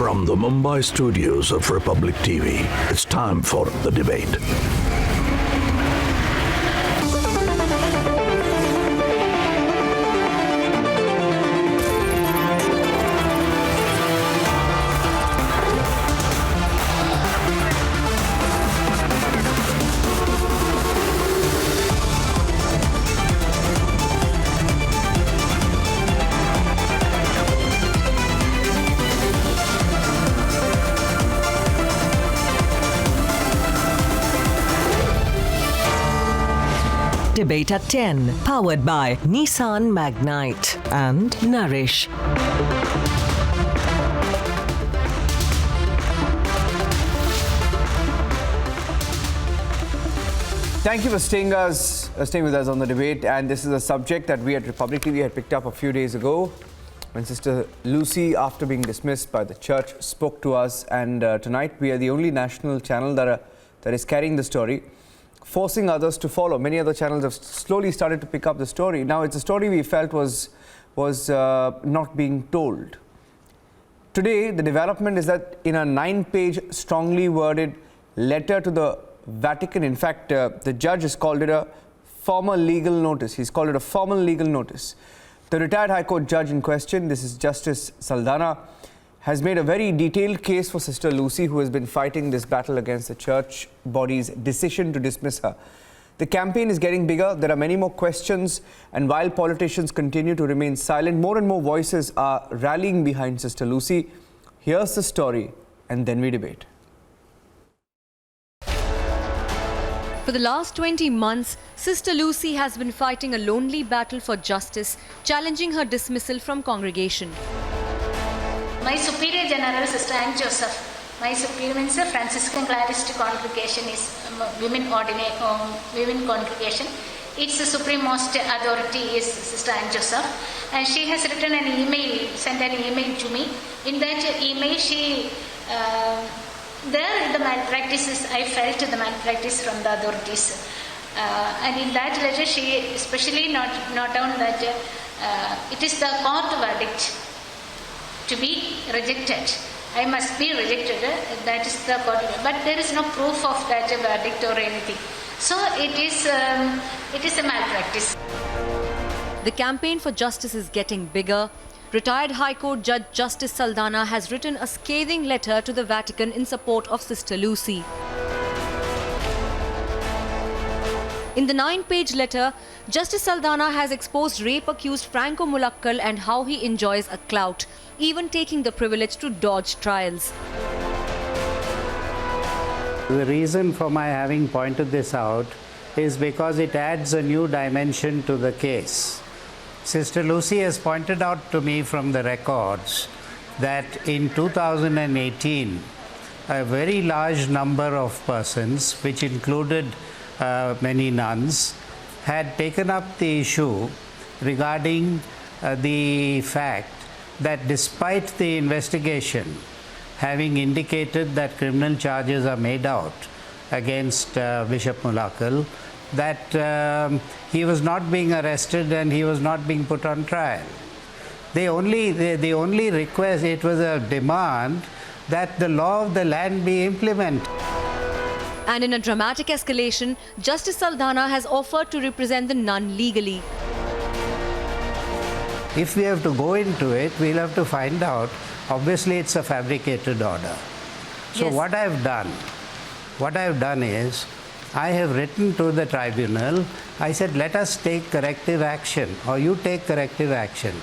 From the Mumbai studios of Republic TV, it's time for The Debate. Debate at 10, powered by Nissan Magnite and Nourish. Thank you for staying with us on The Debate, and this is a subject that we at Republic TV had picked up a few days ago when Sister Lucy, after being dismissed by the church, spoke to us, and tonight we are the only national channel that is carrying the story, forcing others to follow. Many other channels have slowly started to pick up the story. Now, it's a story we felt was not being told. Today, the development is that in a 9-page, strongly worded letter to the Vatican, in fact, the judge has called it a formal legal notice. He's called it a formal legal notice. The retired High Court judge in question, this is Justice Saldanha, has made a very detailed case for Sister Lucy, who has been fighting this battle against the church body's decision to dismiss her. The campaign is getting bigger. There are many more questions, and while politicians continue to remain silent, more and more voices are rallying behind Sister Lucy. Here's the story, and then we debate. For the last 20 months, Sister Lucy has been fighting a lonely battle for justice, challenging her dismissal from congregation. My Superior General, Sister Anne Joseph, my Superior means a Franciscan Clarist congregation is women congregation. Its supreme-most authority is Sister Anne Joseph, and she has written an email, sent an email to me. In that email, she the malpractices, I felt the malpractice from the authorities, and in that letter, she especially note down that it is the court verdict to be rejected. I must be rejected. That is the court, but there is no proof of that verdict or anything. So it is a malpractice. The campaign for justice is getting bigger. Retired High Court Judge Justice Saldanha has written a scathing letter to the Vatican in support of Sister Lucy. In the 9-page letter, Justice Saldanha has exposed rape-accused Franco Mulakkal and how he enjoys a clout, even taking the privilege to dodge trials. The reason for my having pointed this out is because it adds a new dimension to the case. Sister Lucy has pointed out to me from the records that in 2018, a very large number of persons, which included many nuns, had taken up the issue regarding the fact that despite the investigation having indicated that criminal charges are made out against Bishop Mulakkal, that he was not being arrested and he was not being put on trial. The only request, it was a demand that the law of the land be implemented. And in a dramatic escalation, Justice Saldanha has offered to represent the nun legally. If we have to go into it, we'll have to find out. Obviously, it's a fabricated order. So yes. what I've done is, I have written to the tribunal. I said, let us take corrective action, or you take corrective action.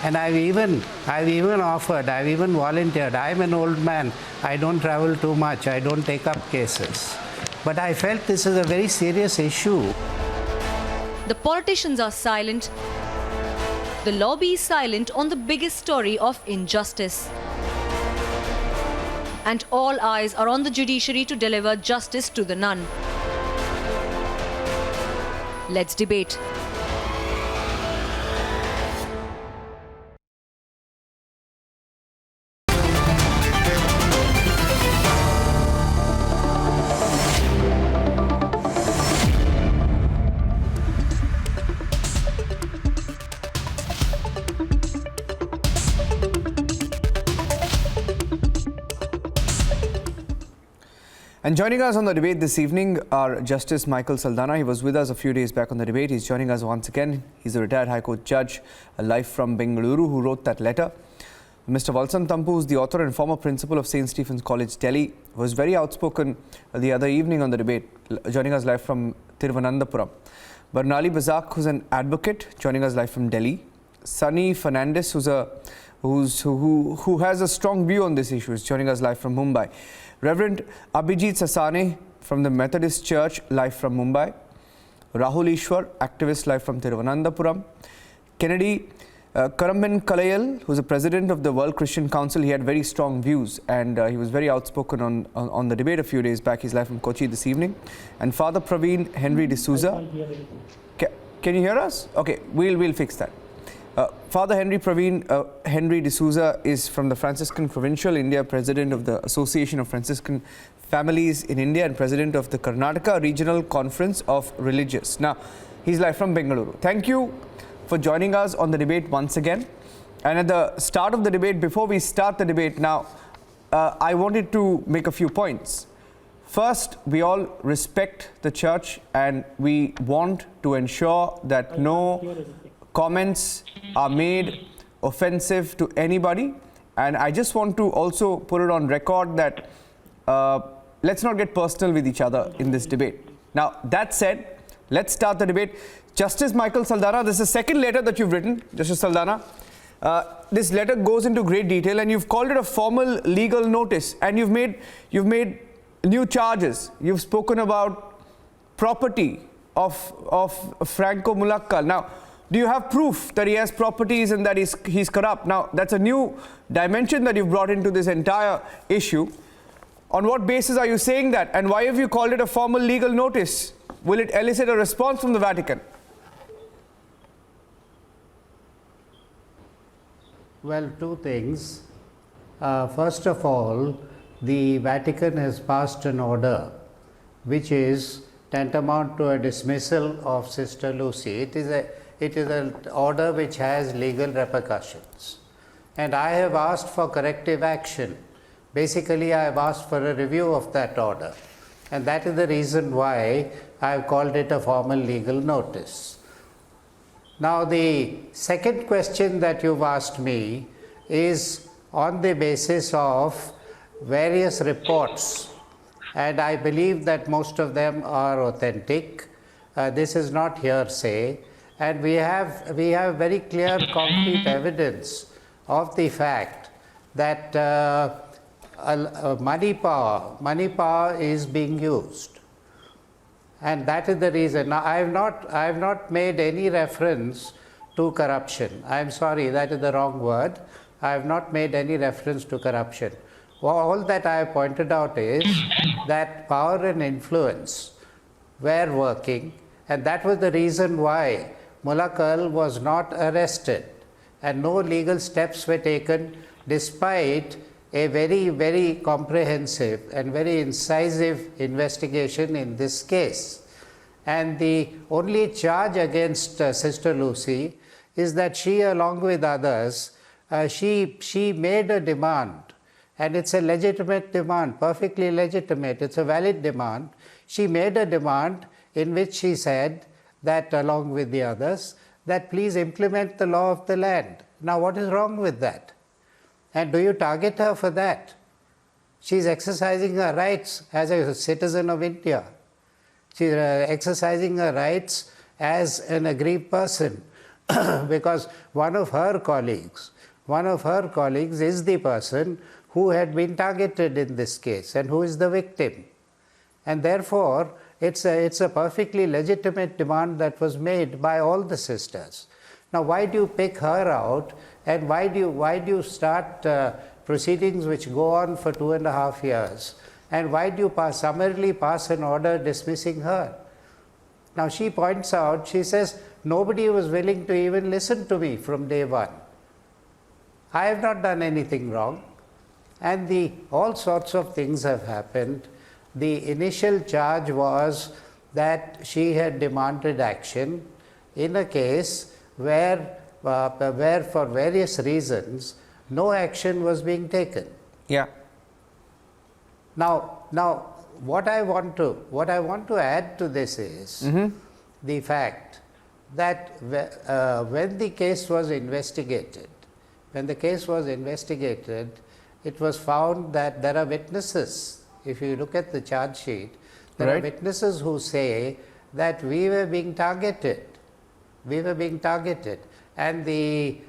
And I've even offered, I've even volunteered. I'm an old man. I don't travel too much. I don't take up cases. But I felt this is a very serious issue. The politicians are silent. The lobby is silent on the biggest story of injustice. And all eyes are on the judiciary to deliver justice to the nun. Let's debate. And joining us on the debate this evening are Justice Michael Saldanha. He was with us a few days back on the debate. He's joining us once again. He's a retired High Court judge, live from Bengaluru, who wrote that letter. Mr. Valsam Tampu, who's the author and former principal of St. Stephen's College, Delhi, was very outspoken the other evening on the debate, joining us live from Thiruvananthapuram. Barnali Bazak, who's an advocate, joining us live from Delhi. Sunny Fernandez, who has a strong view on this issue, is joining us live from Mumbai. Reverend Abhijit Sasane from the Methodist Church, live from Mumbai. Rahul Ishwar, activist, live from Thiruvananthapuram. Kennedy Karamben Kalayal, who's the president of the World Christian Council. He had very strong views and he was very outspoken on the debate a few days back. He's live from Kochi this evening. And Father Praveen Henry D'Souza. Can you hear us? Okay, we'll fix that. Father Praveen Henry D'Souza is from the Franciscan Provincial India, president of the Association of Franciscan Families in India and president of the Karnataka Regional Conference of Religious. Now, he's live from Bengaluru. Thank you for joining us on the debate once again. And at the start of the debate, before we start the debate now, I wanted to make a few points. First, we all respect the church and we want to ensure that no comments are made offensive to anybody. And I just want to also put it on record that let's not get personal with each other in this debate. Now, that said, let's start the debate. Justice Michael Saldanha, this is the second letter that you've written, Justice Saldanha. This letter goes into great detail and you've called it a formal legal notice and you've made new charges. You've spoken about property of Franco Mulakkal. Now, do you have proof that he has properties and that he's corrupt? Now, that's a new dimension that you've brought into this entire issue. On what basis are you saying that? And why have you called it a formal legal notice? Will it elicit a response from the Vatican? Well, two things. First of all, the Vatican has passed an order which is tantamount to a dismissal of Sister Lucy. It is an order which has legal repercussions. And I have asked for corrective action. Basically, I have asked for a review of that order. And that is the reason why I have called it a formal legal notice. Now, the second question that you've asked me is on the basis of various reports. And I believe that most of them are authentic. This is not hearsay. And we have very clear, concrete evidence of the fact that money power is being used. And that is the reason. Now, I have not made any reference to corruption. I am sorry, that is the wrong word. I have not made any reference to corruption. All that I have pointed out is that power and influence were working, and that was the reason why Mulakkal was not arrested and no legal steps were taken despite a very, very comprehensive and very incisive investigation in this case. And the only charge against Sister Lucy is that she, along with others, she made a demand, and it's a legitimate demand, perfectly legitimate, it's a valid demand. She made a demand in which she said that, along with the others, that please implement the law of the land. Now, what is wrong with that? And do you target her for that? She's exercising her rights as a citizen of India. She's exercising her rights as an aggrieved person because one of her colleagues is the person who had been targeted in this case and who is the victim. And therefore, it's a perfectly legitimate demand that was made by all the sisters. Now, why do you pick her out, and why do you start proceedings which go on for 2.5 years, and why do you summarily pass an order dismissing her? Now, she points out, she says, nobody was willing to even listen to me from day one. I have not done anything wrong, and all sorts of things have happened. The initial charge was that she had demanded action in a case where for various reasons no action was being taken. Yeah. Now, what I want to add to this is the fact that when the case was investigated, it was found that there are witnesses. If you look at the charge sheet, there are witnesses who say that we were being targeted. And the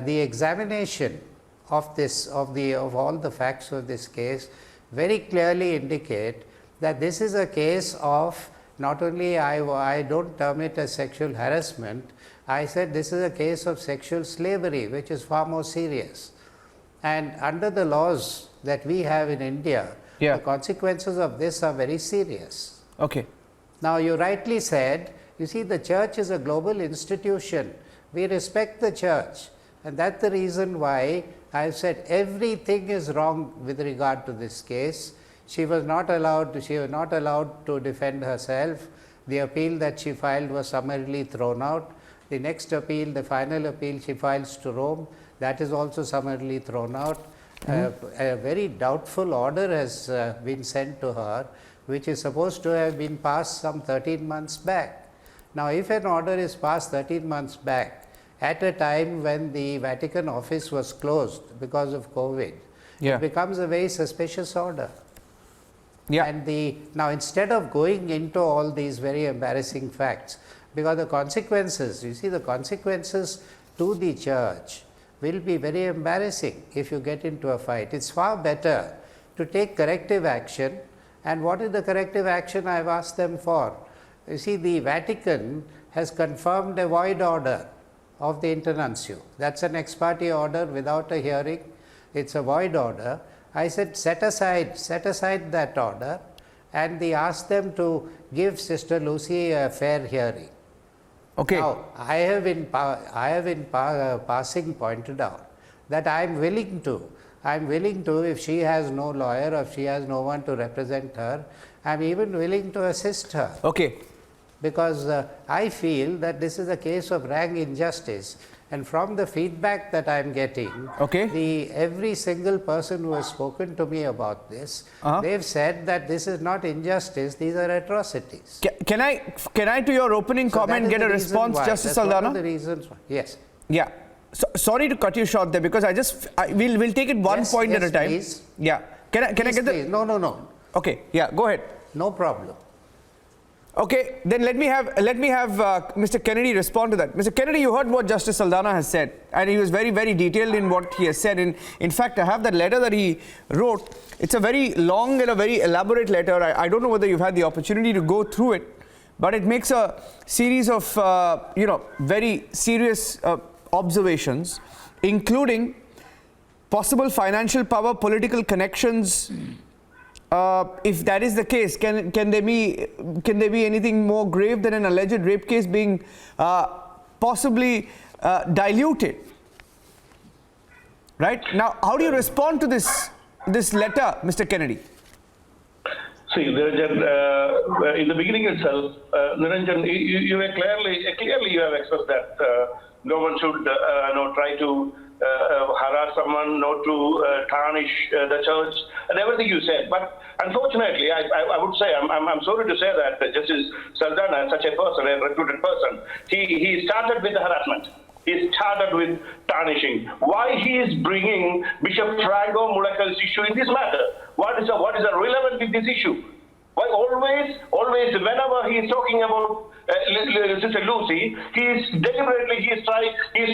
examination of all the facts of this case very clearly indicate that this is a case of not only I don't term it as sexual harassment, I said this is a case of sexual slavery, which is far more serious. And under the laws that we have in India, the consequences of this are very serious. Okay. Now, you rightly said, you see, the church is a global institution. We respect the church. And that's the reason why I've said everything is wrong with regard to this case. She was not allowed to defend herself. The appeal that she filed was summarily thrown out. The next appeal, the final appeal she files to Rome, that is also summarily thrown out. A very doubtful order has been sent to her, which is supposed to have been passed some 13 months back. Now, if an order is passed 13 months back, at a time when the Vatican office was closed because of COVID, it becomes a very suspicious order. And now, instead of going into all these very embarrassing facts, because the consequences, you see, the consequences to the church will be very embarrassing if you get into a fight. It's far better to take corrective action. And what is the corrective action I've asked them for? You see, the Vatican has confirmed a void order of the internuncio. That's an ex parte order without a hearing. It's a void order. I said, set aside that order, and they asked them to give Sister Lucy a fair hearing. Okay. Now, I have in passing pointed out that I'm willing to, if she has no lawyer or if she has no one to represent her, I'm even willing to assist her. Okay. Because I feel that this is a case of rank injustice. And from the feedback that I'm getting, every single person who has spoken to me about this, they've said that this is not injustice, these are atrocities. Can I to your opening comment get a response, Justice Saldanha? One of the reasons why. Yes. Yeah. So, sorry to cut you short there, because we'll take it one point at a time. Please. Yeah. Can I get the... No. Okay. Yeah. Go ahead. No problem. Okay, then let me have Mr. Kennedy respond to that. Mr. Kennedy, you heard what Justice Saldanha has said, and he was very, very detailed in what he has said. In fact, I have that letter that he wrote. It's a very long and a very elaborate letter. I don't know whether you've had the opportunity to go through it, but it makes a series of very serious observations, including possible financial power, political connections. If that is the case, can there be anything more grave than an alleged rape case being possibly diluted? Right now, how do you respond to this letter, Mr. Kennedy? See, Niranjan, in the beginning itself, Niranjan, you were clearly you have expressed that no one should try to harass someone, not to tarnish the church, and everything you said. But unfortunately, I would say, I'm sorry to say that Justice Saldanha, such a person, a reputed person, he started with the harassment. He started with tarnishing. Why he is bringing Bishop Franco Mulakkal's issue in this matter? What is the relevance with this issue? Why always, whenever he is talking about Sister Lucy, he is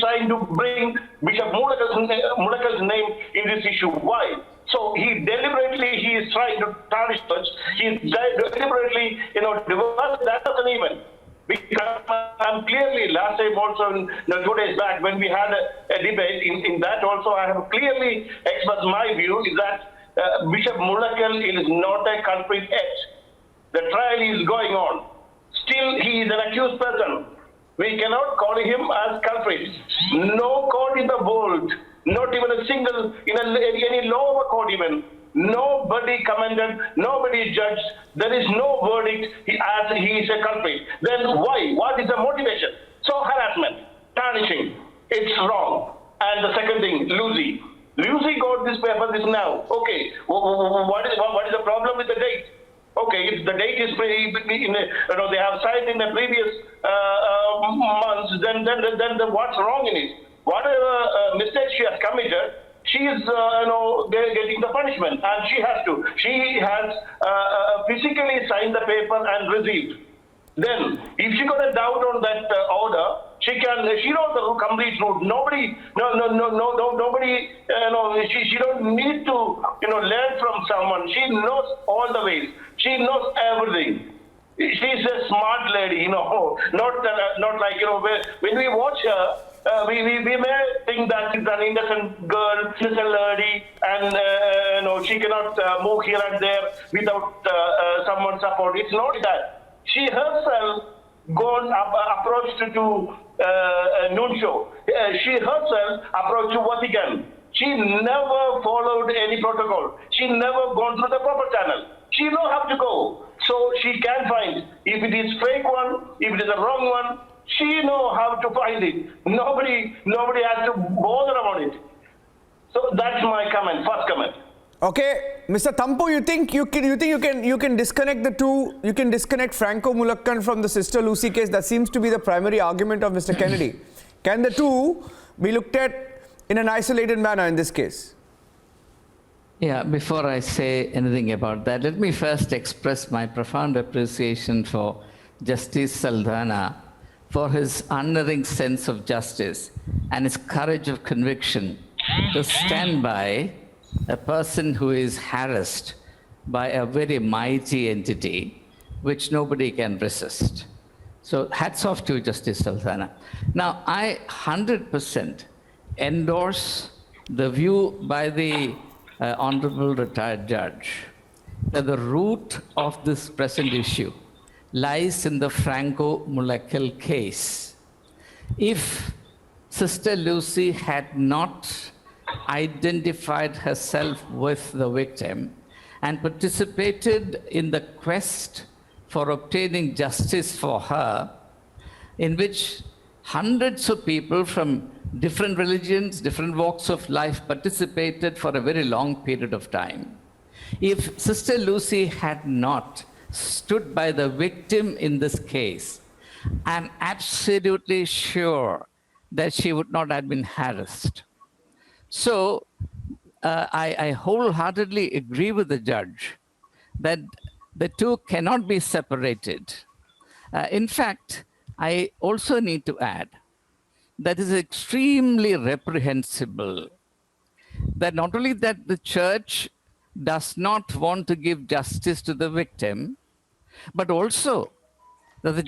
trying to bring Bishop Mulakkal's name in this issue. Why? So he is trying to tarnish church. He is deliberately, divorce. That doesn't even. Because I'm clearly, last time also, 2 days back, when we had a debate, in that also I have clearly expressed my view is that Bishop Mulakkal is not a culprit yet. The trial is going on. Still, he is an accused person. We cannot call him as culprit. No court in the world, not even a single, in any lower court even, nobody commented, nobody judged, there is no verdict as he is a culprit. Then why? What is the motivation? So harassment, tarnishing, it's wrong. And the second thing, Lucy got this paper this now. Okay, what is the problem with the date? Okay, if the date is they have signed in the previous months, then what's wrong in it? Whatever mistake she has committed, she is getting the punishment, and she has to. She has physically signed the paper and received. Then, if she got a doubt on that order, she knows the complete truth. Nobody, she don't need to, learn from someone. She knows all the ways. She knows everything. She's a smart lady, not like, when we watch her, we may think that she's an innocent girl, innocent lady, and she cannot move here and there without someone's support. It's not that. She herself approached to Nuncio. She herself approached to Vatican. She never followed any protocol. She never gone through the proper channel. She knows how to go. So she can find if it is fake one, if it is a wrong one. She knows how to find it. Nobody has to bother about it. So that's my comment. First comment. Okay, Mr. Thampu, you think you can disconnect the two? You can disconnect Franco Mulakkan from the Sister Lucy case? That seems to be the primary argument of Mr. Kennedy. Can the two be looked at in an isolated manner in this case? Yeah, before I say anything about that, let me first express my profound appreciation for Justice Saldanha for his unerring sense of justice and his courage of conviction to stand by a person who is harassed by a very mighty entity which nobody can resist. So hats off to Justice Saldanha. Now, I 100% endorse the view by the Honorable Retired Judge that the root of this present issue lies in the Franco Mulakal case. If Sister Lucy had not identified herself with the victim and participated in the quest for obtaining justice for her, in which hundreds of people from different religions, different walks of life participated for a very long period of time. If Sister Lucy had not stood by the victim in this case, I'm absolutely sure that she would not have been harassed. So I wholeheartedly agree with the judge that the two cannot be separated. In fact, I also need to add that is extremely reprehensible that not only that the church does not want to give justice to the victim, but also that the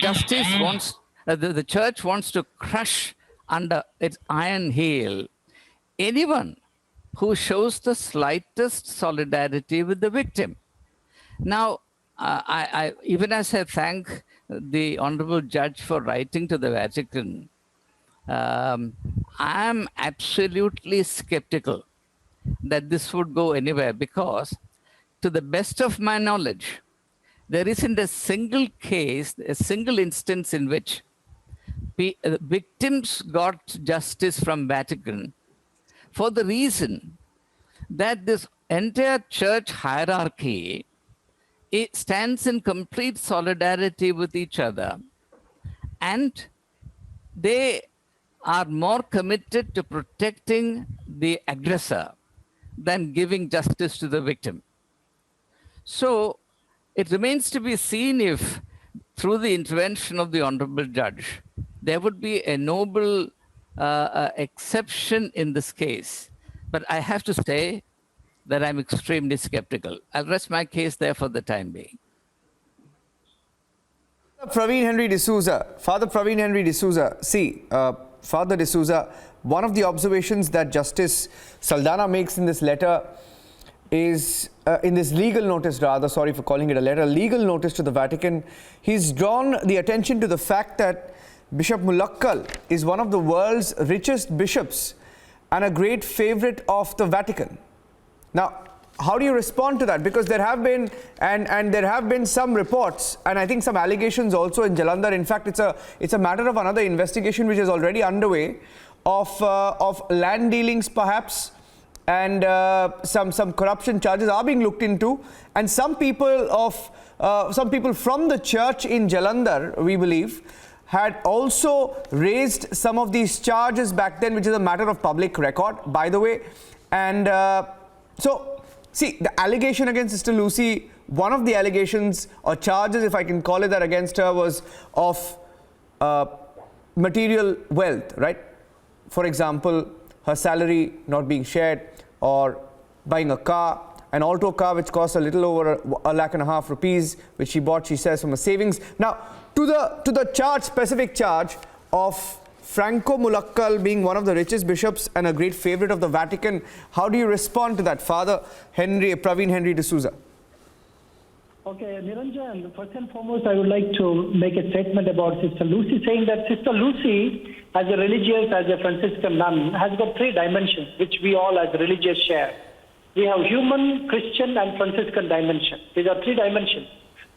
the church wants to crush under its iron heel anyone who shows the slightest solidarity with the victim. Now, I even as I thank the Honorable Judge for writing to the Vatican, I'm absolutely skeptical that this would go anywhere because, to the best of my knowledge, there isn't a single case, a single instance in which victims got justice from Vatican for the reason that this entire church hierarchy it stands in complete solidarity with each other, and they are more committed to protecting the aggressor than giving justice to the victim. So it remains to be seen if, through the intervention of the Honorable Judge, there would be a noble exception in this case. But I have to say that I'm extremely skeptical. I'll rest my case there for the time being. Praveen Henry D'Souza, Father Praveen Henry D'Souza. See, Father D'Souza, one of the observations that Justice Saldanha makes in this letter is, in this legal notice rather, sorry for calling it a letter, legal notice to the Vatican, he's drawn the attention to the fact that Bishop Mulakal is one of the world's richest bishops and a great favorite of the Vatican. Now, how do you respond to that? Because there have been, and there have been some reports, and I think some allegations also in Jalandhar. In fact, it's a matter of another investigation which is already underway of land dealings, perhaps, and some corruption charges are being looked into, and some people from the church in Jalandhar, we believe, had also raised some of these charges back then, which is a matter of public record, by the way. And so, see, the allegation against Sister Lucy, one of the allegations or charges, if I can call it that, against her was of material wealth, right? For example, her salary not being shared, or buying a car, an Alto car which cost a little over ₹1.5 lakh, which she bought, she says, from her savings. Now, to the specific charge of Franco Mulakkal being one of the richest bishops and a great favorite of the Vatican, how do you respond to that, Father Praveen Henry D'Souza? Okay, Niranjan, first and foremost, I would like to make a statement about Sister Lucy, saying that Sister Lucy, as a religious, as a Franciscan nun, has got three dimensions, which we all as religious share. We have human, Christian, and Franciscan dimension. These are three dimensions.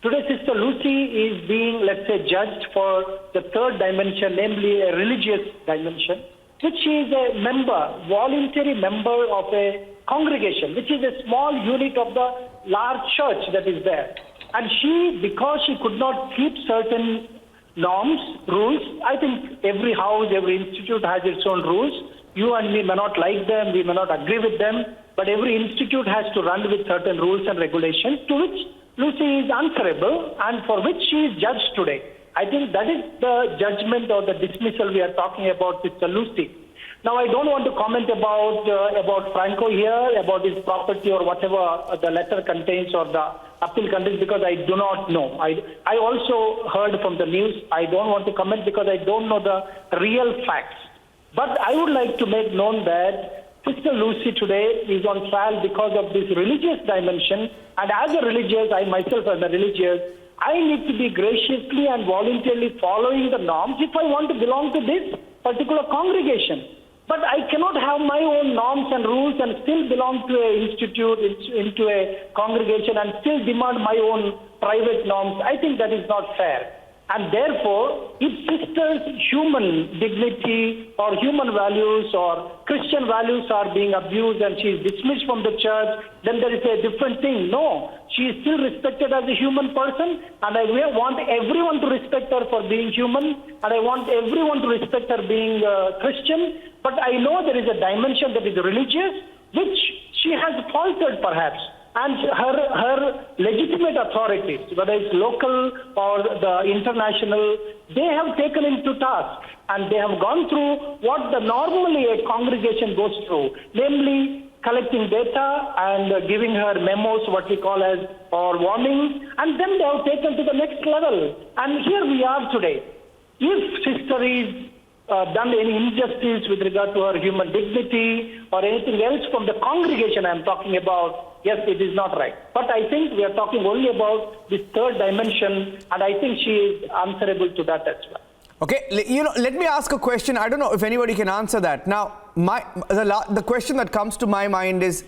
Today, Sister Lucy is being, let's say, judged for the third dimension, namely a religious dimension, which she is a member, voluntary member of a congregation, which is a small unit of the large church that is there. And she, because she could not keep certain norms, rules, I think every house, every institute has its own rules. You and me may not like them, we may not agree with them, but every institute has to run with certain rules and regulations, to which Lucy is answerable and for which she is judged today. I think that is the judgment or the dismissal we are talking about Sister Lucy. Now, I don't want to comment about Franco here, about his property or whatever the letter contains or the appeal contains, because I do not know. I also heard from the news. I don't want to comment because I don't know the real facts. But I would like to make known that Sister Lucy today is on trial because of this religious dimension. And as a religious, I myself as a religious, I need to be graciously and voluntarily following the norms if I want to belong to this particular congregation. But I cannot have my own norms and rules and still belong to an institute, into a congregation, and still demand my own private norms. I think that is not fair. And therefore, if sisters' human dignity or human values or Christian values are being abused and she is dismissed from the church, then there is a different thing. No, she is still respected as a human person, and I want everyone to respect her for being human, and I want everyone to respect her being Christian. But I know there is a dimension that is religious, which she has faltered perhaps. And her legitimate authorities, whether it's local or the international, they have taken him to task, and they have gone through what normally a congregation goes through, namely collecting data and giving her memos, what we call as, or warnings, and then they have taken to the next level. And here we are today. If sister is done any injustice with regard to her human dignity or anything else from the congregation I'm talking about, yes, it is not right. But I think we are talking only about this third dimension, and I think she is answerable to that as well. Okay, let me ask a question. I don't know if anybody can answer that. Now, the question that comes to my mind is,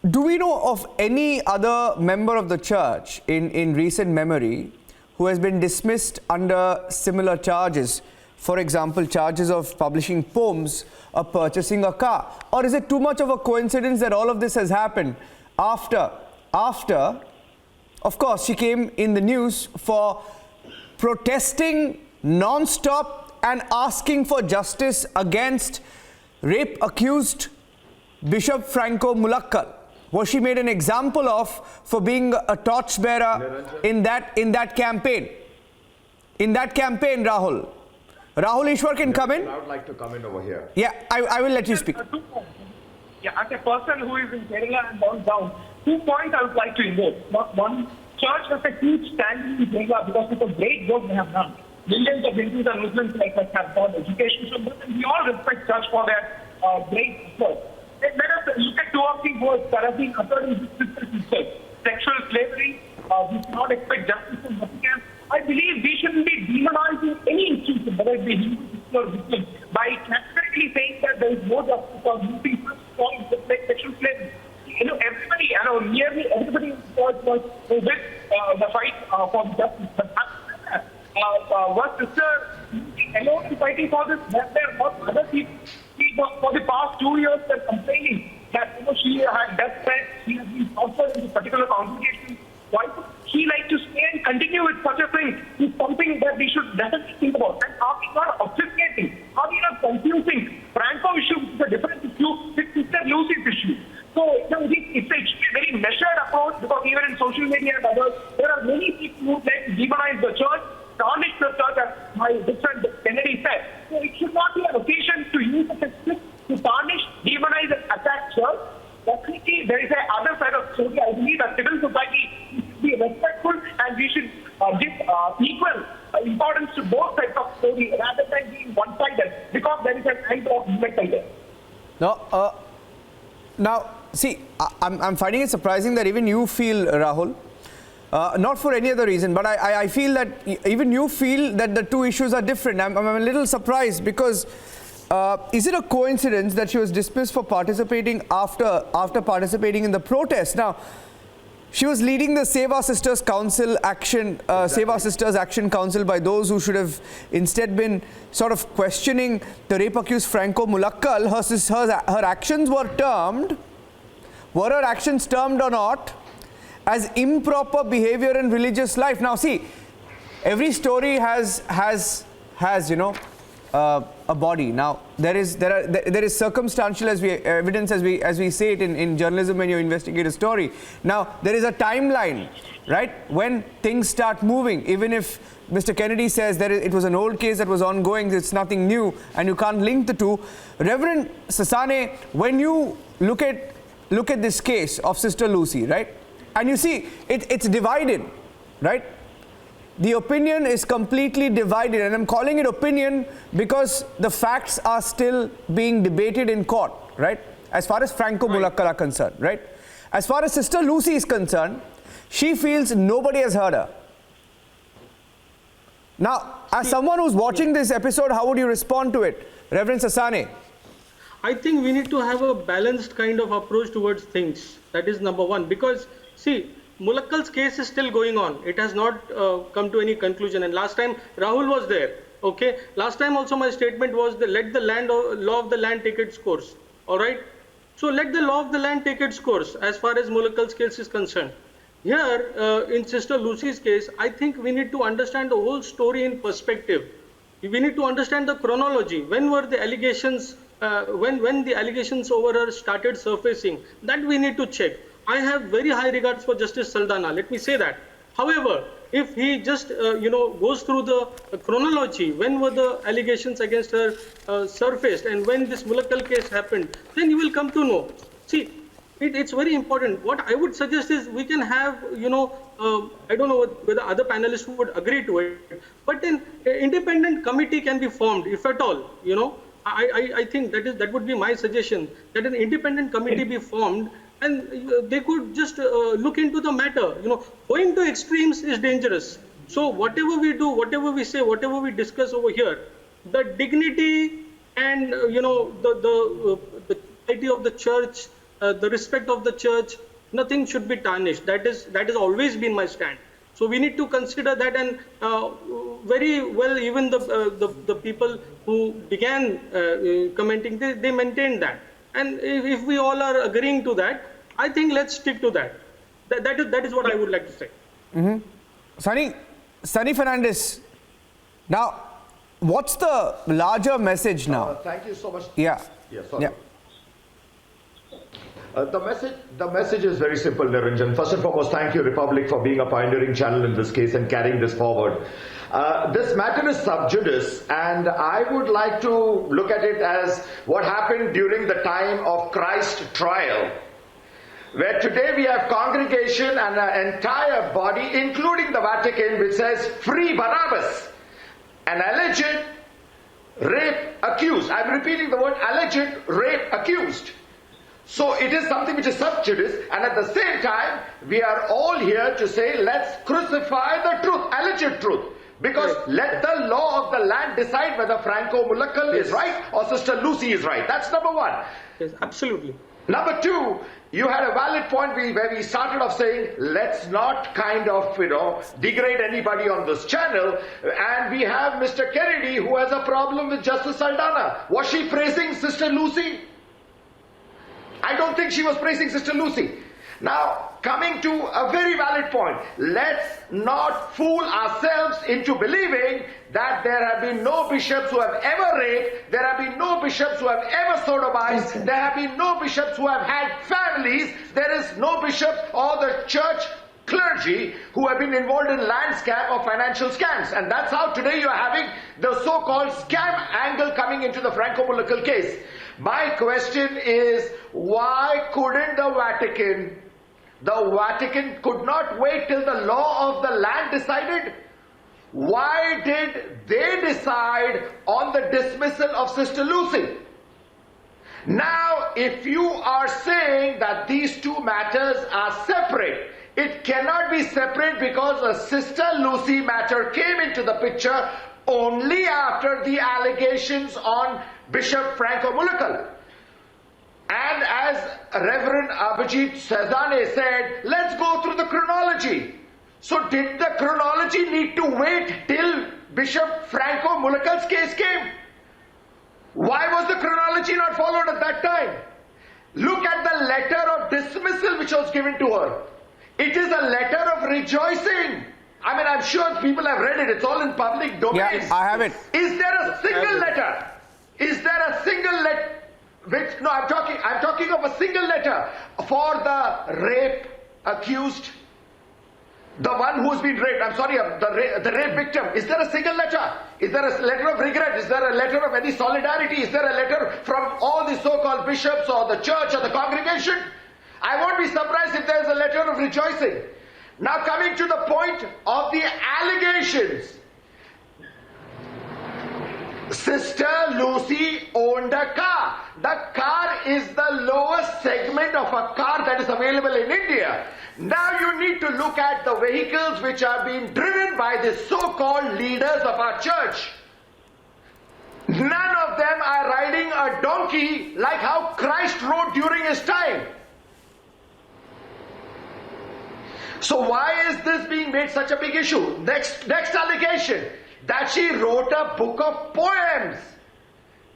do we know of any other member of the church in recent memory who has been dismissed under similar charges? For example, charges of publishing poems or purchasing a car? Or is it too much of a coincidence that all of this has happened after, of course, she came in the news for protesting non-stop and asking for justice against rape-accused Bishop Franco Mulakkal? Was she made an example of for being a torchbearer in that campaign? In that campaign, Rahul? Rahul Ishwar can come in. I would like to come in over here. Yeah, I will let you speak. Yeah, as a person who is in Kerala and down, 2 points I would like to invoke. One, church has a huge standing in Kerala because of the great work they have done. Millions of Hindus and Muslims like us have got education from them, and we all respect church for their great work. Let us look at two of the words that have been uttered in this itself. Sexual slavery, we cannot expect justice from Vatican. I believe we shouldn't be demonizing any institution, whether it be Hindu or Muslim, by categorically saying that there is no justice or new people falling like sexual slavery. Everybody, nearly everybody in the church was with the fight for justice. But was Sister alone in fighting for this? Was there not other people? She for the past 2 years they're complaining that she had death threats, she has been tortured in this particular congregation. Why would she like to stay and continue with such a thing? It's something that we should definitely think about. And are we not obfuscating? Are we not confusing Franco issue, which is a different issue, with Sister Lucy's issue? So it's a very measured approach, because even in social media and others, there are many people who like to demonize the church, tarnish the church, as my good friend Kennedy said. So it should not be an occasion to use such a script to tarnish, demonize, and attack church. Definitely, there is a other side of story. I believe that civil society should be respectful, and we should give equal importance to both sides of story rather than being one-sided, because there is a kind of momentum there. No, now, see, I'm finding it surprising that even you feel, Rahul, not for any other reason, but I feel that even you feel that the two issues are different. I'm a little surprised, because is it a coincidence that she was dismissed for participating after participating in the protest? Now, she was leading the Save Our Sisters Council action, Save Our Sisters Action Council, by those who should have instead been sort of questioning the rape accused Franco Mulakkal. Her actions were termed, were her actions termed or not, as improper behavior in religious life. Now, see, every story has you know, a body. Now, there is circumstantial evidence, as we say it in journalism when you investigate a story. Now, there is a timeline, right, when things start moving. Even if Mr. Kennedy says it was an old case that was ongoing, it's nothing new, and you can't link the two. Reverend Sasane, when you look at this case of Sister Lucy, right, and you see it's divided, right? The opinion is completely divided, and I'm calling it opinion because the facts are still being debated in court, right? As far as Franco Mulakkal are concerned, right? As far as Sister Lucy is concerned, she feels nobody has heard her. Now, as someone who's watching this episode, how would you respond to it, Reverend Sasane? I think we need to have a balanced kind of approach towards things. That is number one, because see, Mulakkal's case is still going on. It has not come to any conclusion. And last time Rahul was there. Okay. Last time also my statement was let the law of the land take its course. All right. So let the law of the land take its course as far as Mulakkal's case is concerned. Here in Sister Lucy's case, I think we need to understand the whole story in perspective. We need to understand the chronology. When were the allegations? When the allegations over her started surfacing? That we need to check. I have very high regards for Justice Saldana, let me say that. However, if he just goes through the chronology, when were the allegations against her surfaced and when this Mulakkal case happened, then you will come to know. See, it's very important. What I would suggest is we can have, I don't know whether other panelists would agree to it, but an independent committee can be formed, if at all, I think that would be my suggestion, that an independent committee be formed, and they could just look into the matter. Going to extremes is dangerous. So whatever we do, whatever we say, whatever we discuss over here, the dignity and the piety of the church, the respect of the church, nothing should be tarnished. That has always been my stand. So we need to consider that, and very well, even the people who began commenting, they maintained that. And if we all are agreeing to that, I think let's stick to that. That is what I would like to say. Mm-hmm. Sunny Fernandez, now, what's the larger message now? Thank you so much. Yeah. Yes, sorry. Yeah. The message is very simple, Niranjan. First and foremost, thank you, Republic, for being a pioneering channel in this case and carrying this forward. This matter is sub judice, and I would like to look at it as what happened during the time of Christ trial, where today we have congregation and an entire body, including the Vatican, which says, free Barabbas, an alleged rape accused. I'm repeating the word alleged rape accused. So it is something which is sub judice, and at the same time, we are all here to say, let's crucify the truth, alleged truth. Because let the law of the land decide whether Franco Mulakkal is right or Sister Lucy is right. That's number one. Yes, absolutely. Number two, you had a valid point where we started off saying, let's not kind of, degrade anybody on this channel. And we have Mr. Kennedy who has a problem with Justice Saldanha. Was she praising Sister Lucy? I don't think she was praising Sister Lucy. Now, coming to a very valid point, let's not fool ourselves into believing that there have been no bishops who have ever raped, there have been no bishops who have ever sodomized, there have been no bishops who have had families, there is no bishop or the church clergy who have been involved in land scam or financial scams. And that's how today you are having the so-called scam angle coming into the Franco Mulakal case. My question is, why couldn't the Vatican could not wait till the law of the land decided? Why did they decide on the dismissal of Sister Lucy? Now, if you are saying that these two matters are separate, it cannot be separate because a Sister Lucy matter came into the picture only after the allegations on Bishop Franco Mulakal. And as Reverend Abhijit Sazane said, let's go through the chronology. So did the chronology need to wait till Bishop Franco Mulakal's case came? Why was the chronology not followed at that time? Look at the letter of dismissal which was given to her. It is a letter of rejoicing. I mean, I'm sure people have read it. It's all in public domain. Yeah, I have it. Is there a single letter? Is there a single letter? No, I'm talking of a single letter for the rape accused, the one who's been raped. I'm sorry, the rape victim. Is there a single letter? Is there a letter of regret? Is there a letter of any solidarity? Is there a letter from all the so-called bishops or the church or the congregation? I won't be surprised if there's a letter of rejoicing. Now coming to the point of the allegations. Sister Lucy owned a car. The car is the lowest segment of a car that is available in India. Now you need to look at the vehicles which are being driven by the so-called leaders of our church. None of them are riding a donkey like how Christ rode during his time. So why is this being made such a big issue? Next allegation, that she wrote a book of poems.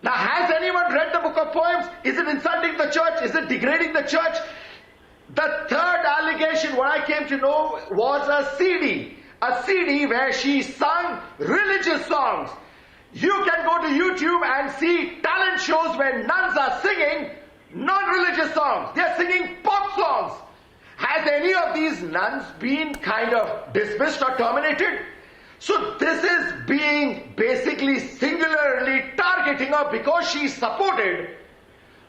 Now, has anyone read the book of poems? Is it insulting the church? Is it degrading the church? The third allegation, what I came to know, was a CD where she sung religious songs. You can go to YouTube and see talent shows where nuns are singing non-religious songs. They are singing pop songs. Has any of these nuns been kind of dismissed or terminated? So this is being basically singularly targeting her because she supported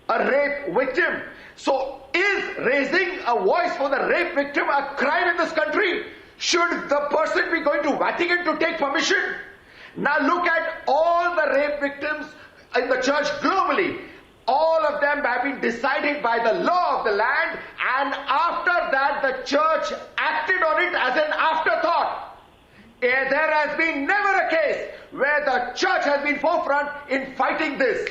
a rape victim. So is raising a voice for the rape victim a crime in this country? Should the person be going to Vatican to take permission? Now look at all the rape victims in the church globally. All of them have been decided by the law of the land, and after that the church acted on it as an afterthought. There has been never a case where the church has been forefront in fighting this.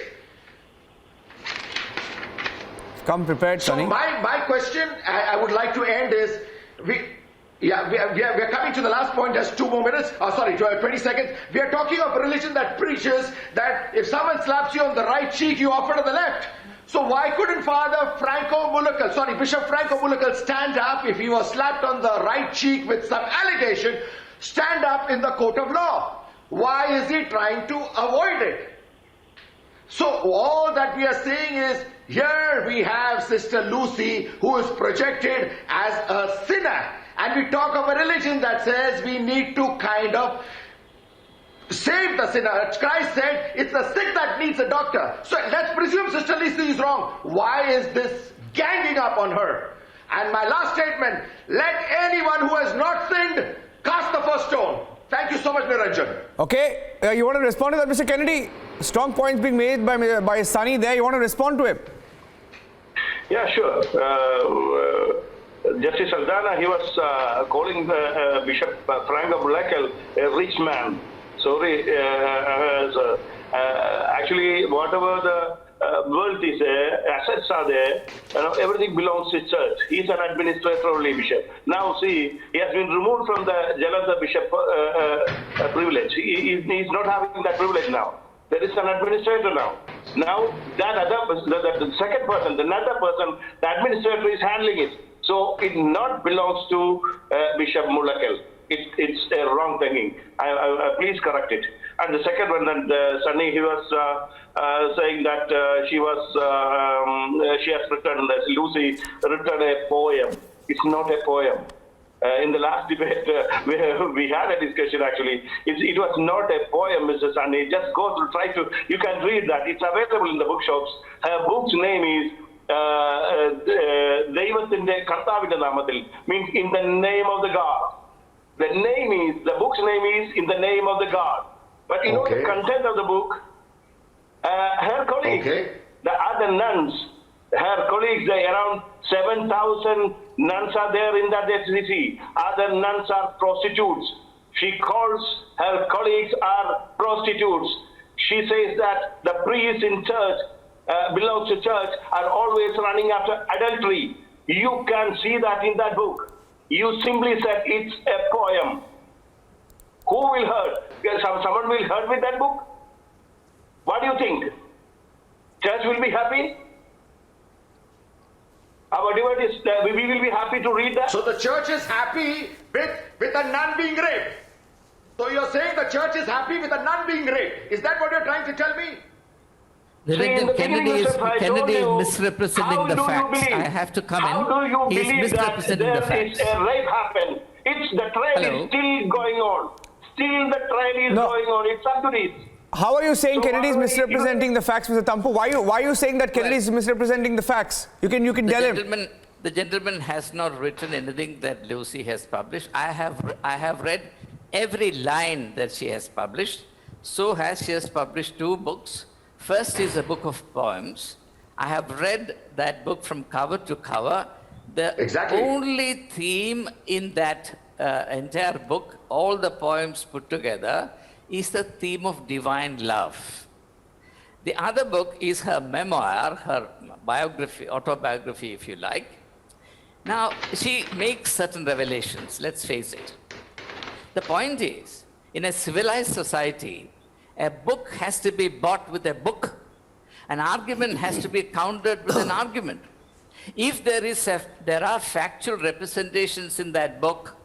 Come prepared, Sonny. So my question I would like to end is, we are coming to the last point, just 2 more minutes, 20 seconds. We are talking of a religion that preaches that if someone slaps you on the right cheek, you offer to the left. So why couldn't Bishop Franco Mulakal stand up if he was slapped on the right cheek with some allegation, stand up in the court of law? Why is he trying to avoid it? So all that we are saying is, here we have Sister Lucy who is projected as a sinner. And we talk of a religion that says we need to kind of save the sinner. Christ said it's the sick that needs a doctor. So let's presume Sister Lucy is wrong. Why is this ganging up on her? And my last statement, let anyone who has not sinned cast the first stone. Thank you so much, Niranjan. Okay, you want to respond to that, Mr. Kennedy? Strong points being made by Sunny there. You want to respond to him? Yeah, sure. Justice Saldanha, he was calling Bishop Franco Mulakal a rich man. Sorry, actually, whatever the wealth is, assets are there, everything belongs to church. He's an administrator only, Bishop. Now see, he has been removed from the Jalandhar Bishop privilege. He's not having that privilege now. There is an administrator now. Now that other, the second person, another person, the administrator is handling it. So it not belongs to Bishop Mullakkal. It's a wrong thinking. Please correct it. And the second one, Sunny, he was saying that she has written, Lucy written a poem. It's not a poem. In the last debate, we had a discussion actually. It was not a poem, Mr. Sunny. Just go through, you can read that. It's available in the bookshops. Her book's name is Deivathinte Karthavinte Namathil, means in the name of the God. The book's name is In the Name of the God. But you know the content of the book? Her colleagues, the other nuns, her colleagues, around 7,000 nuns are there in that SDC. Other nuns are prostitutes. She calls her colleagues are prostitutes. She says that the priests in church, belongs to church, are always running after adultery. You can see that in that book. You simply said it's a poem. Who will hurt? Someone will hurt with that book? What do you think? Church will be happy? Our devotees, we will be happy to read that. So the church is happy with a nun being raped. So you're saying the church is happy with a nun being raped. Is that what you're trying to tell me? Kennedy is misrepresenting the facts. I have to come in. How do you believe that there is a rape happened? The trial is still going on. Still the trial is going on. It's up to this. How are you saying Kennedy is misrepresenting the facts, Mr. Tampu? Why are you saying that Kennedy is misrepresenting the facts? You can tell him. The gentleman has not written anything that Lucy has published. I have read every line that she has published. So she has published 2 books. First is a book of poems. I have read that book from cover to cover. The only theme in that entire book, all the poems put together, is the theme of divine love. The other book is her memoir, her biography, autobiography, if you like. Now, she makes certain revelations, let's face it. The point is, in a civilized society, a book has to be bought with a book. An argument has to be countered with an argument. If there are factual representations in that book,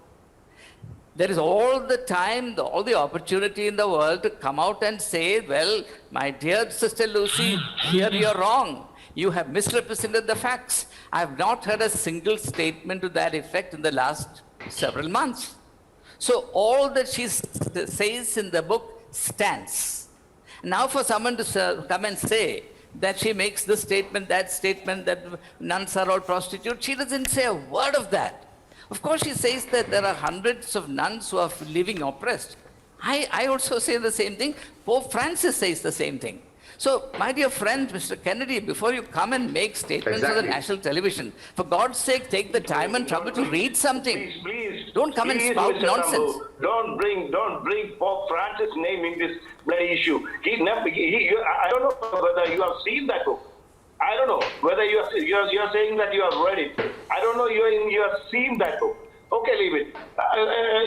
there is all the time, all the opportunity in the world to come out and say, well, my dear Sister Lucy, here you're wrong. You have misrepresented the facts. I have not heard a single statement to that effect in the last several months. So all that she says in the book stands. Now for someone to come and say that she makes this statement, that nuns are all prostitutes, she doesn't say a word of that. Of course, she says that there are hundreds of nuns who are living oppressed. I also say the same thing. Pope Francis says the same thing. So, my dear friend, Mr. Kennedy, before you come and make statements on the national television, for God's sake, take the time and trouble to read something. Please, don't come and spout nonsense. Don't bring Pope Francis' name in this bloody issue. I don't know whether you have seen that book. I don't know whether you are saying that you have read it. I don't know you have seen that book. Okay, leave it.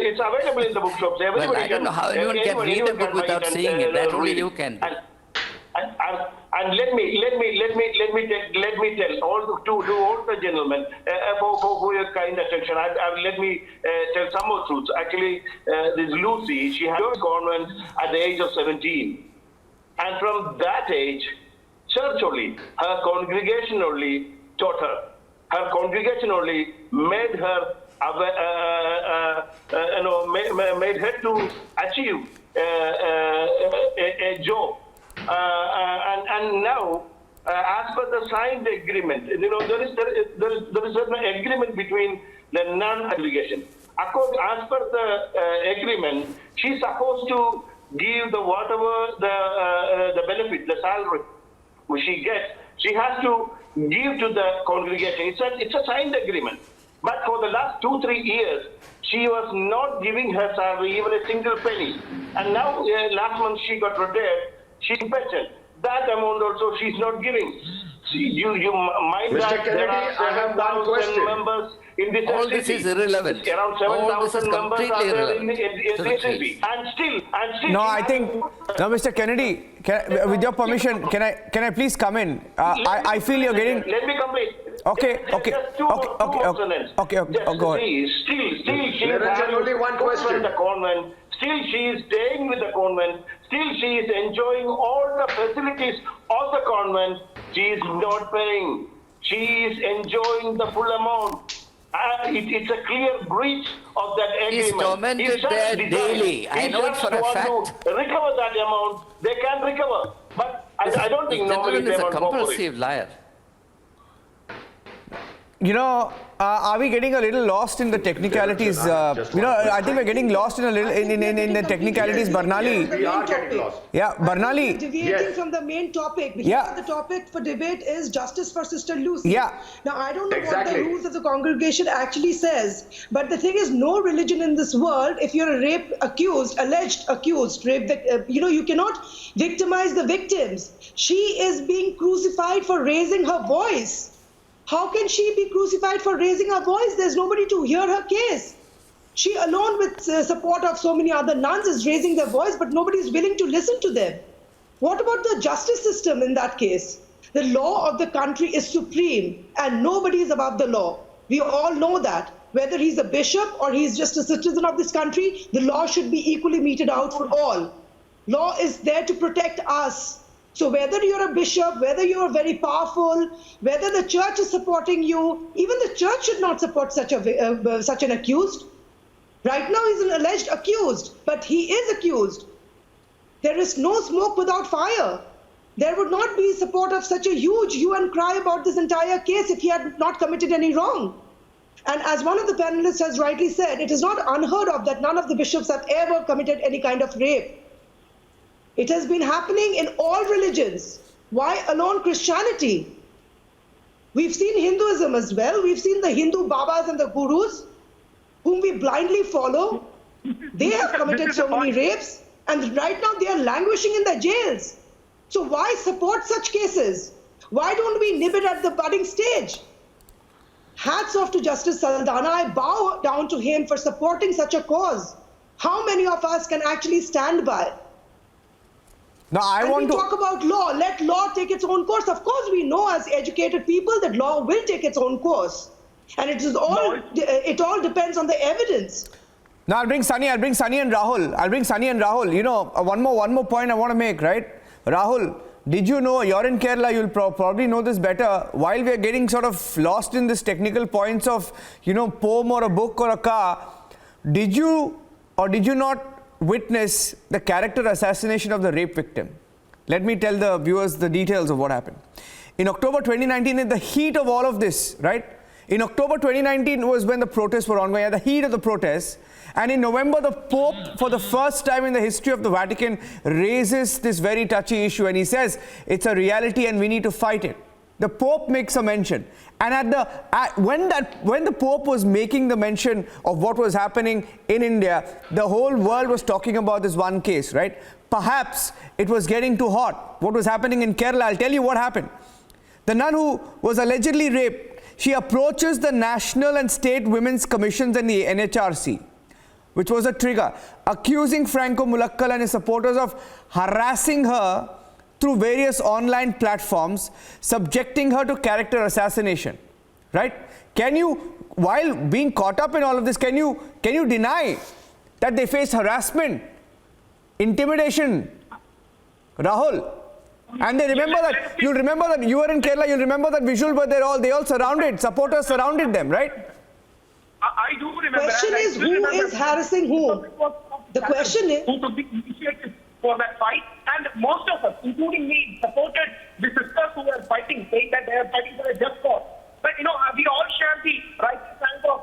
It's available in the bookshops. Well, I don't know how anyone can read a book without seeing it. That only you can do. And let me tell all the gentlemen for your kind attention. Let me tell some more truths. Actually, this Lucy, she had joined convent at the age of 17, and from that age, church only, her congregation only taught her. Her congregation only made her made her to achieve a job. And now, as per the signed agreement, there is an agreement between the non-congregation. As per the agreement, she's supposed to give whatever the benefit, the salary which she gets, she has to give to the congregation. It's a signed agreement. But for the last 2-3 years, she was not giving her salary even a single penny. And now, last month she got retired. She pension. That amount also she's not giving. You mind Mr. that Kennedy, there are I have one 7,000 question. members in this All SCP. this is irrelevant. Around All this is 7,000 members completely are there irrelevant in to the the SCP. case. And still. No, I think, no, Mr. Kennedy, with your permission, can I please come in? I feel you're getting. Let me complete. Okay. Just two consonants. Okay, go ahead. Still she is Niranjan, having only one question. in the convent. Still she is staying with the convent. Still she is enjoying all the facilities of the convent. She is not paying. She is enjoying the full amount. It's a clear breach of that agreement. He's tormented If such there desire, daily. I if know it such for a want fact. to recover that amount, they can recover. But I don't think This normally gentleman they is a won't go for it. compulsive liar. You know, are we getting a little lost in the technicalities? I think we're getting lost in a little in the technicalities. Barnali. We are getting lost. Yeah, Barnali. Deviating from the main topic. Yeah. The topic for debate is justice for Sister Lucy. Yeah. Now, I don't know what Exactly. the rules of the congregation actually says, but the thing is, no religion in this world, if you're a rape accused, alleged accused, you cannot victimize the victims. She is being crucified for raising her voice. How can she be crucified for raising her voice? There's nobody to hear her case. She alone, with support of so many other nuns, is raising their voice, but nobody is willing to listen to them. What about the justice system in that case? The law of the country is supreme, and nobody is above the law. We all know that. Whether he's a bishop or he's just a citizen of this country, the law should be equally meted out for all. Law is there to protect us. So whether you're a bishop, whether you're very powerful, whether the church is supporting you, even the church should not support such an accused. Right now he's an alleged accused, but he is accused. There is no smoke without fire. There would not be support of such a huge hue and cry about this entire case if he had not committed any wrong. And as one of the panelists has rightly said, it is not unheard of that none of the bishops have ever committed any kind of rape. It has been happening in all religions. Why alone Christianity? We've seen Hinduism as well. We've seen the Hindu Babas and the Gurus, whom we blindly follow. They have committed so many rapes, and right now they are languishing in their jails. So why support such cases? Why don't we nib it at the budding stage? Hats off to Justice Saldanha. I bow down to him for supporting such a cause. How many of us can actually stand by? Now, We talk about law. Let law take its own course. Of course, we know as educated people that law will take its own course, and it all depends on the evidence. Now I'll bring Sunny and Rahul. You know, one more point I want to make, right? Rahul, did you know, you're in Kerala, you'll probably know this better. While we're getting sort of lost in this technical points of, poem or a book or a car, did you or did you not witness the character assassination of the rape victim? Let me tell the viewers the details of what happened. In October 2019, in the heat of all of this, right? In October 2019 was when the protests were ongoing, at the heat of the protests. And in November, the Pope, for the first time in the history of the Vatican, raises this very touchy issue. And he says, it's a reality and we need to fight it. The Pope makes a mention. And when the Pope was making the mention of what was happening in India, the whole world was talking about this one case, right? Perhaps it was getting too hot. What was happening in Kerala, I'll tell you what happened. The nun who was allegedly raped, she approaches the National and State Women's Commissions and the NHRC, which was a trigger, accusing Franco Mulakkal and his supporters of harassing her through various online platforms, subjecting her to character assassination, right? Can you, while being caught up in all of this, can you deny that they faced harassment, intimidation, Rahul? And you'll remember that you were in Kerala, you'll remember that visual where they all surrounded, supporters surrounded them, right? I do remember. The question is, who is harassing whom? The question is, who took the initiative for that fight, and most of us, including me, supported the sisters who were fighting, saying that they are fighting for a just cause. But we all share the right stand of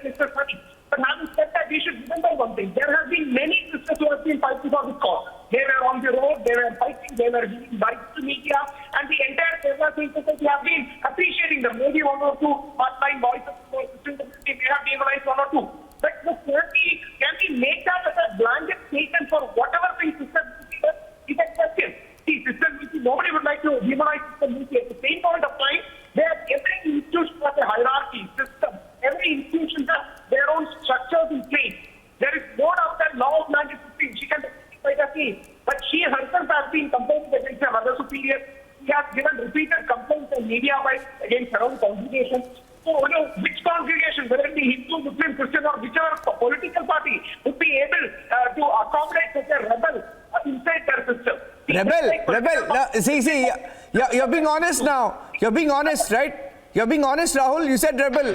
Mr. Sunny. But having said that, we should remember one thing. There have been many sisters who have been fighting for this cause. They were on the road, they were fighting, they were giving rights to media, and the entire Kerala society have been appreciating them. Maybe one or two part-time voices for sisters, they may have demonized one or two. But can we make that as a blanket statement for whatever things Sister Lucy does? Is a question. See, Sister Lucy, nobody would like to demonize Sister Lucy. At the same media by against her own congregation. So, which congregation, whether it be Hindu, Muslim, Christian, or whichever political party, would be able to accommodate such a rebel inside their system? Rebel. No, see, you're being honest now. You're being honest, right? You're being honest, Rahul. You said rebel.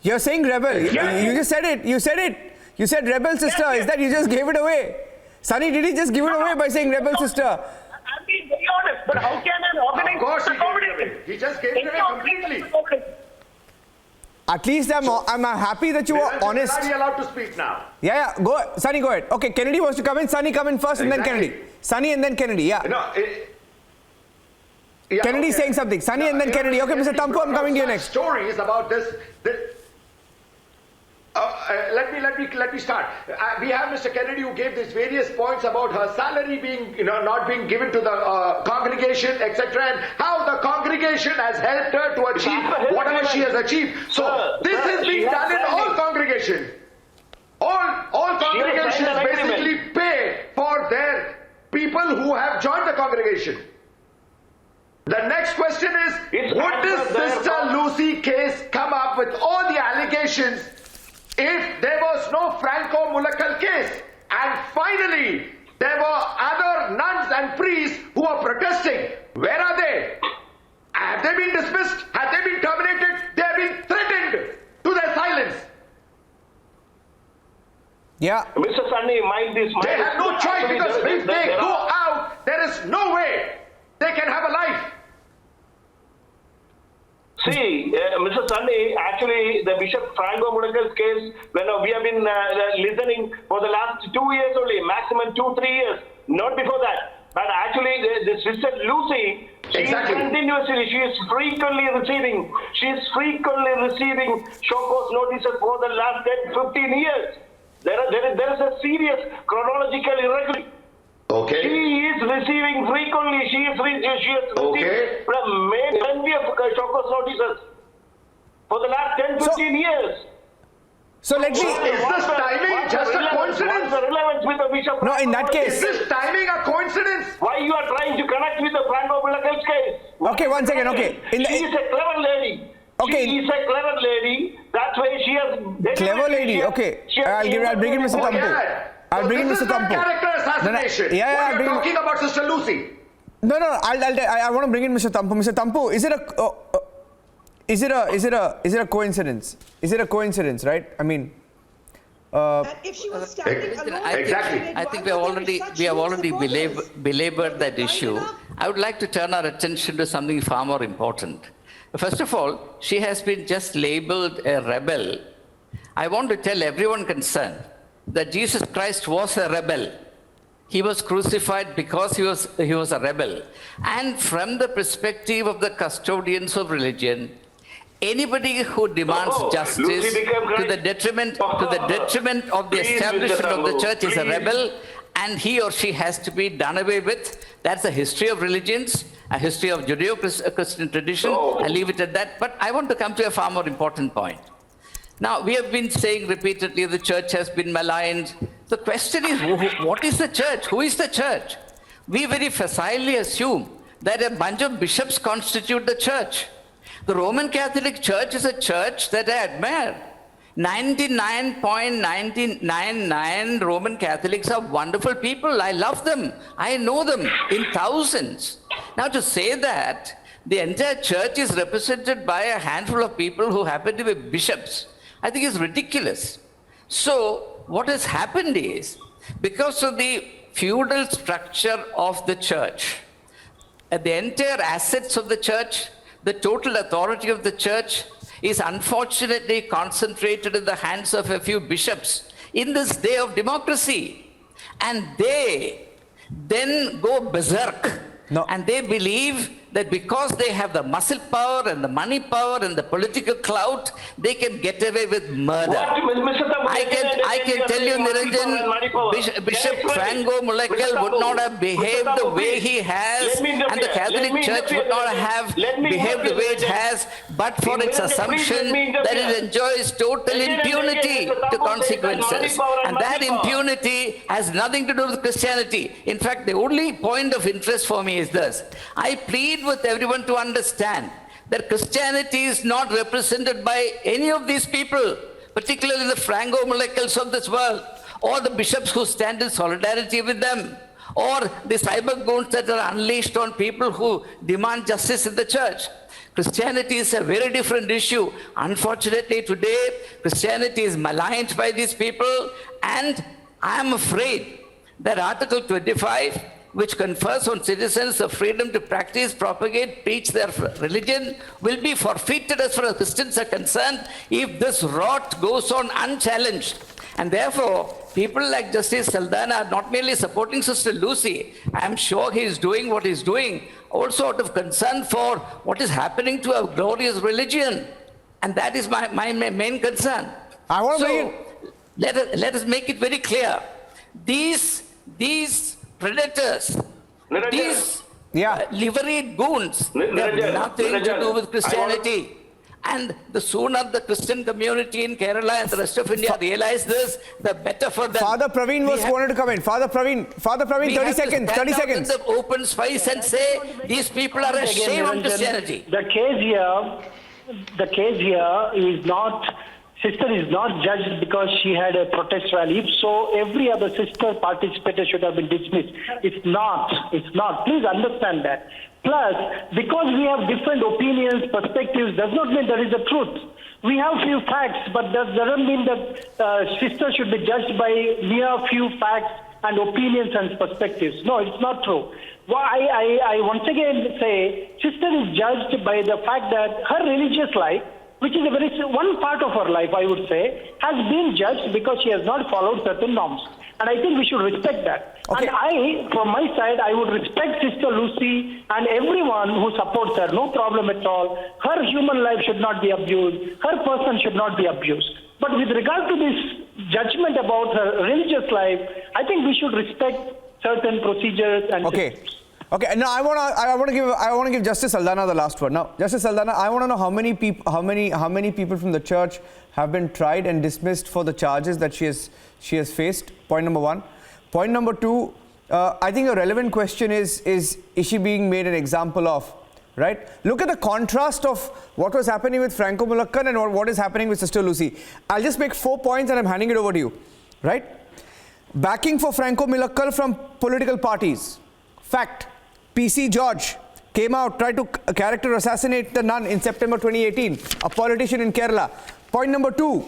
You're saying rebel. You just said it. You said it. You said rebel sister. Is that you just gave it away? Sunny, did he just give it away by saying rebel sister? I'm being very honest, but how can an organized... Of course he gave it away. He just gave it away completely. At least I'm happy that you were honest. Are you allowed to speak now? Yeah. Go, Sunny, go ahead. Okay, Kennedy wants to come in. Sunny, come in first, and then Kennedy. Sunny and then Kennedy. Yeah. No. Kennedy's saying something. Sunny and then Kennedy. Okay, Mr. Tampu, I'm coming to you next. Stories about this. Let me start. We have Mr. Kennedy who gave these various points about her salary being, not being given to the congregation, etc., and how the congregation has helped her to achieve whatever she has achieved. So this is being done in all congregations. All congregations basically pay for their people who have joined the congregation. The next question is, would this Sister Lucy case come up with all the allegations if there was no Franco Mullakkal case? And finally, there were other nuns and priests who are protesting. Where are they? Have they been dismissed? Have they been terminated? They have been threatened to their silence. Yeah. Mr. Sunny, mind this. They have no choice because if they go out, there is no way they can have a life. See, Mr. Sunny, actually, the Bishop Franco Mudakkal's case, when we have been listening for the last 2 years only, maximum 2-3 years, not before that. But actually, the Sister Lucy, she is frequently receiving show cause notices for the last 10-15 years. There is a serious chronological irregularity. Okay. She is receiving frequently. She has received from many of show cause notices for the last 10-15 years. So let me. Is this timing just a coincidence? What's the relevance with the Bishop? No, in that case. Is this timing a coincidence? Why you are trying to connect with the Franco Mudakkal's case? Okay, one second. Okay. She is a clever lady. Okay. She is a clever lady. That's why she has. Clever lady. Okay. I'll bring in Mr. Tampu. I'll bring in Mr. Tampu. Character assassination. Yeah, You're talking about Sister Lucy. No. I want to bring in Mr. Tampu. Mr. Tampu, is it a coincidence? Is it a coincidence, right? I mean. And if she was standing alone, I think we have already belabored that issue. I would like to turn our attention to something far more important. First of all, she has been just labeled a rebel. I want to tell everyone concerned that Jesus Christ was a rebel. He was crucified because he was a rebel. And from the perspective of the custodians of religion, anybody who demands justice to the detriment of the establishment of the church is a rebel, and he or she has to be done away with. That's the history of religions, a history of Judeo-Christian tradition. I'll leave it at that. But I want to come to a far more important point. Now, we have been saying repeatedly the church has been maligned. The question is, what is the church? Who is the church? We very facilely assume that a bunch of bishops constitute the church. The Roman Catholic Church is a church that I admire. 99.999 Roman Catholics are wonderful people. I love them. I know them in thousands. Now, to say that the entire church is represented by a handful of people who happen to be bishops, I think is ridiculous. So, what has happened is, because of the feudal structure of the church, the entire assets of the church, the total authority of the church is unfortunately concentrated in the hands of a few bishops in this day of democracy. And they then go berserk. And they believe that because they have the muscle power and the money power and the political clout, they can get away with murder. I can tell you, Niranjan, Bishop Franco Mullakkal would not have behaved the way he has, and the Catholic Church would not have behaved the way it has, but for its assumption that it enjoys total impunity to consequences. And that impunity has nothing to do with Christianity. In fact, the only point of interest for me is this. I plead with everyone to understand that Christianity is not represented by any of these people, particularly the Franco-Mulakkals of this world, or the bishops who stand in solidarity with them, or the cyber goons that are unleashed on people who demand justice in the church. Christianity is a very different issue. Unfortunately, today, Christianity is maligned by these people, and I am afraid that Article 25, which confers on citizens the freedom to practice, propagate, preach their religion, will be forfeited as far as Christians are concerned if this rot goes on unchallenged. And therefore, people like Justice Saldanha are not merely supporting Sister Lucy. I am sure he is doing what he is doing, also out of concern for what is happening to our glorious religion. And that is my main concern. Let us make it very clear. These predators, these liveried goons, they have nothing to do with Christianity. And the sooner the Christian community in Kerala and the rest of India realize this, the better for them. Father Praveen wanted to come in. Father Praveen, 30 seconds. 30 seconds. In the open space and say these people are ashamed of Christianity. The case here is not. Sister is not judged because she had a protest rally. If so, every other sister participator should have been dismissed. It's not. Please understand that. Plus, because we have different opinions, perspectives, does not mean there is a truth. We have few facts, but that doesn't mean that sisters should be judged by mere few facts and opinions and perspectives. No, it's not true. Well, I once again say, sister is judged by the fact that her religious life, which is one part of her life, I would say, has been judged because she has not followed certain norms. And I think we should respect that. Okay. And from my side, I would respect Sister Lucy and everyone who supports her. No problem at all. Her human life should not be abused. Her person should not be abused. But with regard to this judgment about her religious life, I think we should respect certain procedures and systems. Okay. Now I want to give Justice Saldanha the last word. Now, Justice Saldanha, I want to know how many people from the church have been tried and dismissed for the charges that she has faced. Point number one. Point number two. I think a relevant question is she being made an example of? Right. Look at the contrast of what was happening with Franco Mulakkal and what is happening with Sister Lucy. I'll just make 4 points and I'm handing it over to you. Right. Backing for Franco Mulakkal from political parties. Fact. PC George came out, tried to character assassinate the nun in September 2018, a politician in Kerala. Point number two,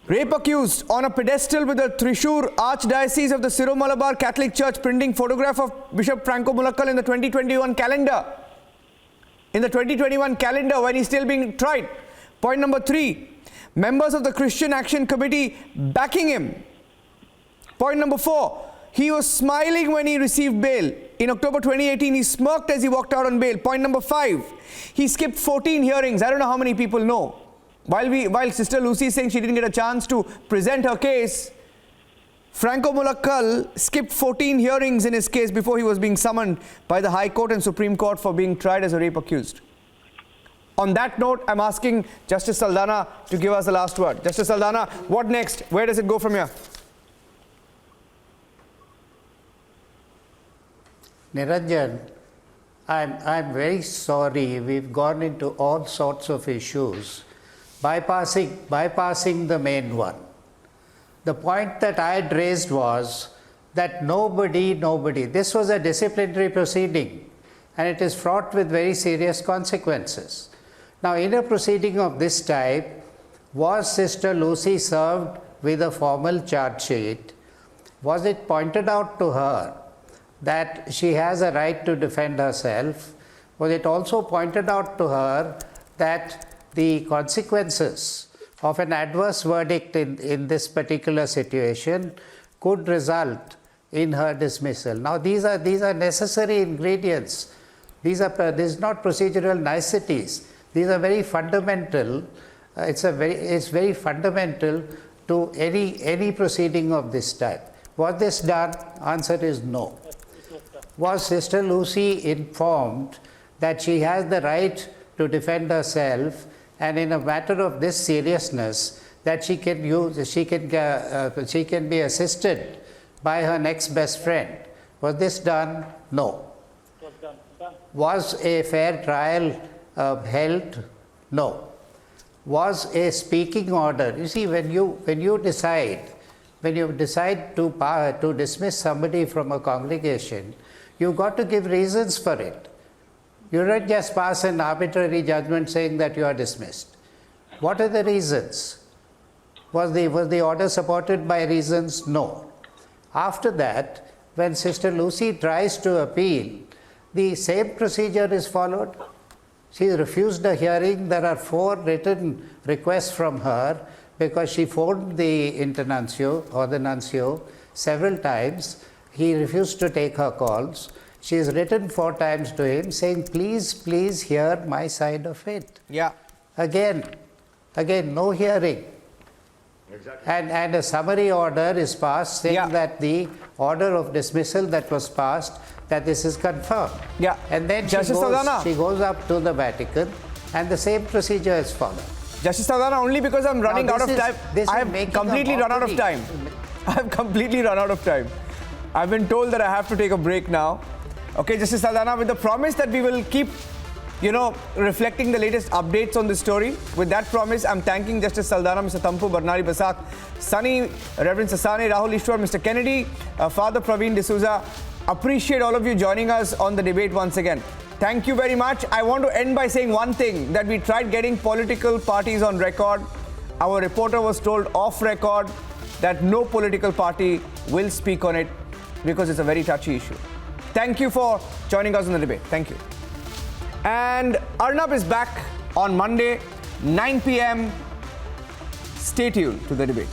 rape accused on a pedestal with the Thrissur Archdiocese of the Syro-Malabar Catholic Church printing photograph of Bishop Franco Mulakkal in the 2021 calendar. In the 2021 calendar when he's still being tried. Point number three, members of the Christian Action Committee backing him. Point number four, he was smiling when he received bail. In October 2018, he smirked as he walked out on bail. Point number five, he skipped 14 hearings. I don't know how many people know. While Sister Lucy is saying she didn't get a chance to present her case, Franco Mulakkal skipped 14 hearings in his case before he was being summoned by the High Court and Supreme Court for being tried as a rape accused. On that note, I'm asking Justice Saldanha to give us the last word. Justice Saldanha, what next? Where does it go from here? Niranjan, I'm very sorry. We've gone into all sorts of issues, bypassing the main one. The point that I had raised was that nobody, this was a disciplinary proceeding and it is fraught with very serious consequences. Now, in a proceeding of this type, was Sister Lucy served with a formal charge sheet? Was it pointed out to her that she has a right to defend herself? Was it also pointed out to her that the consequences of an adverse verdict in this particular situation could result in her dismissal? Now, these are necessary ingredients. This is not procedural niceties. These are very fundamental. It's very fundamental to any proceeding of this type. Was this done? Answer is no. Was Sister Lucy informed that she has the right to defend herself, and in a matter of this seriousness, that she can be assisted by her next best friend? Was this done? No. Was a fair trial held? No. Was a speaking order. You see, when you decide to dismiss somebody from a congregation, you've got to give reasons for it. You don't just pass an arbitrary judgment saying that you are dismissed. What are the reasons? Was the order supported by reasons? No. After that, when Sister Lucy tries to appeal, the same procedure is followed. She refused a hearing. There are 4 written requests from her because she phoned the internuncio or the nuncio several times. He refused to take her calls. She has written 4 times to him saying, please, please hear my side of it. Yeah. Again, no hearing. Exactly. And a summary order is passed saying that the order of dismissal that was passed, that this is confirmed. Yeah. And then she goes up to the Vatican and the same procedure is followed. Justice Saldana, only because I'm running out of time. I have completely run out of time. I have completely run out of time. I've been told that I have to take a break now. Okay, Justice Saldana, with the promise that we will keep, reflecting the latest updates on this story. With that promise, I'm thanking Justice Saldana, Mr. Thampu Barnari Basak, Sunny, Reverend Sasane, Rahul Ishwar, Mr. Kennedy, Father Praveen D'Souza. Appreciate all of you joining us on the debate once again. Thank you very much. I want to end by saying one thing, that we tried getting political parties on record. Our reporter was told off record that no political party will speak on it because it's a very touchy issue. Thank you for joining us on the debate. Thank you. And Arnab is back on Monday, 9 p.m. Stay tuned to the debate.